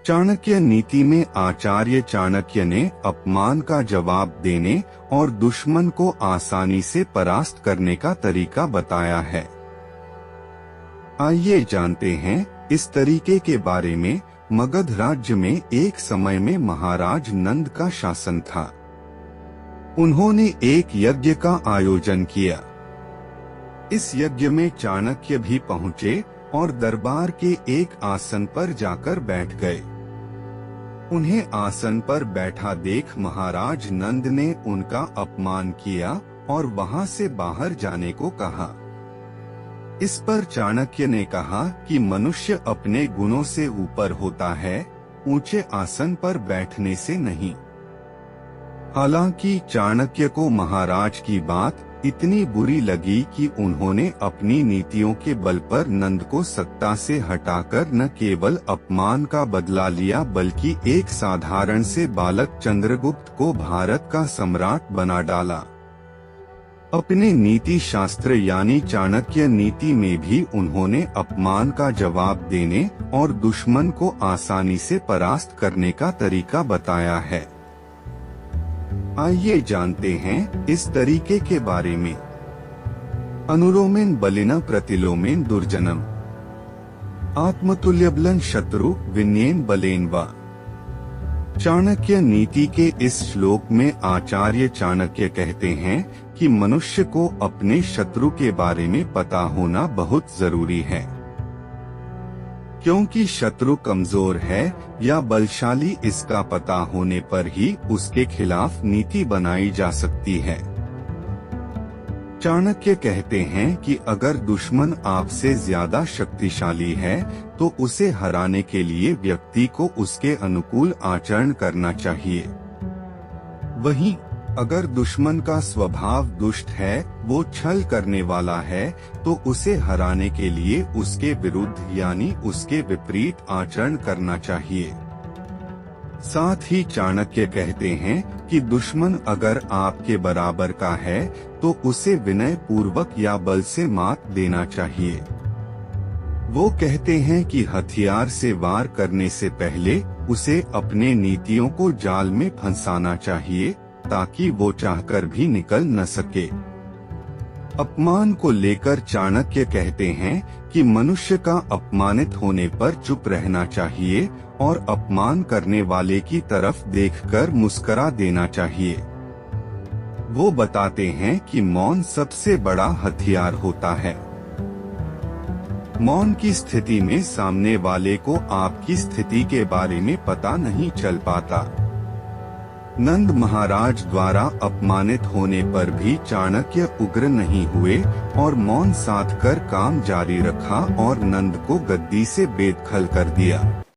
चाणक्य नीति में आचार्य चाणक्य ने अपमान का जवाब देने और दुश्मन को आसानी से परास्त करने का तरीका बताया है। आइए जानते हैं इस तरीके के बारे में। मगध राज्य में एक समय में महाराज नंद का शासन था। उन्होंने एक यज्ञ का आयोजन किया। इस यज्ञ में चाणक्य भी पहुंचे और दरबार के एक आसन पर जाकर बैठ गए। उन्हें आसन पर बैठा देख महाराज नंद ने उनका अपमान किया और वहां से बाहर जाने को कहा। इस पर चाणक्य ने कहा कि मनुष्य अपने गुणों से ऊपर होता है, ऊंचे आसन पर बैठने से नहीं। हालांकि चाणक्य को महाराज की बात इतनी बुरी लगी कि उन्होंने अपनी नीतियों के बल पर नंद को सत्ता से हटाकर न केवल अपमान का बदला लिया बल्कि एक साधारण से बालक चंद्रगुप्त को भारत का सम्राट बना डाला। अपने नीति शास्त्र यानी चाणक्य नीति में भी उन्होंने अपमान का जवाब देने और दुश्मन को आसानी से परास्त करने का तरीका बताया है। आइए जानते हैं इस तरीके के बारे में। अनुलोमेन बलिना प्रतिलोमेन दुर्जनम आत्मतुल्यबलन शत्रु विन्येन बलेन वा। चाणक्य नीति के इस श्लोक में आचार्य चाणक्य कहते हैं कि मनुष्य को अपने शत्रु के बारे में पता होना बहुत जरूरी है, क्योंकि शत्रु कमजोर है या बलशाली इसका पता होने पर ही उसके खिलाफ नीति बनाई जा सकती है। चाणक्य कहते हैं कि अगर दुश्मन आपसे ज्यादा शक्तिशाली है तो उसे हराने के लिए व्यक्ति को उसके अनुकूल आचरण करना चाहिए। वहीं अगर दुश्मन का स्वभाव दुष्ट है, वो छल करने वाला है, तो उसे हराने के लिए उसके विरुद्ध यानी उसके विपरीत आचरण करना चाहिए। साथ ही चाणक्य कहते हैं कि दुश्मन अगर आपके बराबर का है तो उसे विनय पूर्वक या बल से मात देना चाहिए। वो कहते हैं कि हथियार से वार करने से पहले उसे अपने नीतियों को जाल में फंसाना चाहिए ताकि वो चाहकर भी निकल न सके। अपमान को लेकर चाणक्य कहते हैं कि मनुष्य का अपमानित होने पर चुप रहना चाहिए और अपमान करने वाले की तरफ देखकर मुस्कुरा देना चाहिए। वो बताते हैं कि मौन सबसे बड़ा हथियार होता है। मौन की स्थिति में सामने वाले को आपकी स्थिति के बारे में पता नहीं चल पाता। नंद महाराज द्वारा अपमानित होने पर भी चाणक्य उग्र नहीं हुए और मौन साध कर काम जारी रखा और नंद को गद्दी से बेदखल कर दिया।